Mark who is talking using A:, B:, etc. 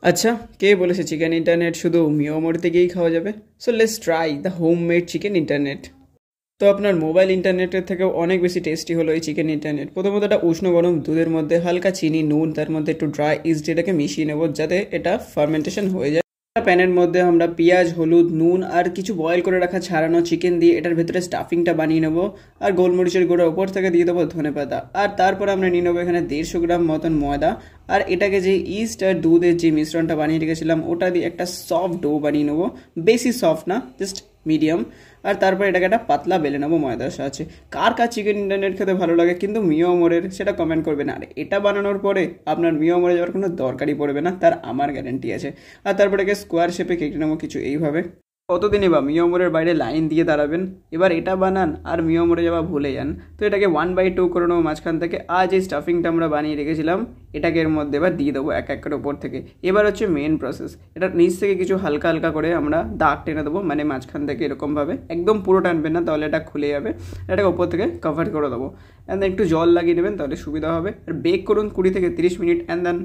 A: আচ্ছা, কে বলেছে chicken internet শুধু মিও মোড় থেকেই খাওয়া যাবে? So let's try the home made chicken internet. তো আপনার মোবাইল ইন্টারনেটের থেকেও অনেক বেশি টেস্টি হলো এই চিকেন ইন্টারনেট। প্রথমত এটা উষ্ণ গরম দুধের মধ্যে হালকা চিনি, নুন, তার মধ্যে একটু ড্রাই ইস্ট এটাকে মিশিয়ে নেব যাতে এটা ফার্মেন্টেশন হয়ে যায়। প্যানের মধ্যে আমরা পেঁয়াজ, হলুদ, নুন আর কিছু বয়েল করে রাখা ছাড়ানো চিকেন দিয়ে এটার ভেতরে স্টাফিংটা বানিয়ে নেবো। আর গোলমরিচের গুঁড়ো ওপর থেকে দিয়ে দেবো ধনেপাতা। আর তারপর আমরা নিয়ে নেবো এখানে 150 গ্রাম মতন ময়দা। আর এটাকে যে ইস্ট আর দুধের যে মিশ্রণটা বানিয়ে রেখেছিলাম ওটা দিয়ে একটা সফট ডো বানিয়ে নেবো। বেশি সফট না, জাস্ট মিডিয়াম। আর তারপর এটাকে একটা পাতলা বেলে নেবো ময়দার সাহায্যে। কার কার চিকেন ইন্টারনেট খেতে ভালো লাগে কিন্তু মিও মোড়ের, সেটা কমেন্ট করবেন। আর এটা বানানোর পরে আপনার মিও মোড়ে যাওয়ার কোনো দরকারই পড়বে না, তার আমার গ্যারেন্টি আছে। আর তারপরে একে স্কোয়ার শেপে কেটে নেবো কিছু এইভাবে। কতদিনই বা মিও মোড়ের বাইরে লাইন দিয়ে দাঁড়াবেন? এবার এটা বানান আর মিও মোড়ে যাওয়া ভুলে যান। তো এটাকে 1/2 করে নেবো মাঝখান থেকে। আর যে স্টাফিংটা আমরা বানিয়ে রেখেছিলাম এটাকে এর মধ্যে এবার দিয়ে দেবো এক এক করে ওপর থেকে। এবার হচ্ছে মেন প্রসেস, এটা নিচ থেকে কিছু হালকা হালকা করে আমরা দাগ টেনে দেবো, মানে মাঝখান থেকে এরকমভাবে, একদম পুরো টানবেন না তাহলে এটা খুলে যাবে। এটাকে ওপর থেকে কভার করে দেবো। অ্যান্ড দেন একটু জল লাগিয়ে নেবেন তাহলে সুবিধা হবে। আর বেক করুন 20 থেকে 30 মিনিট। And then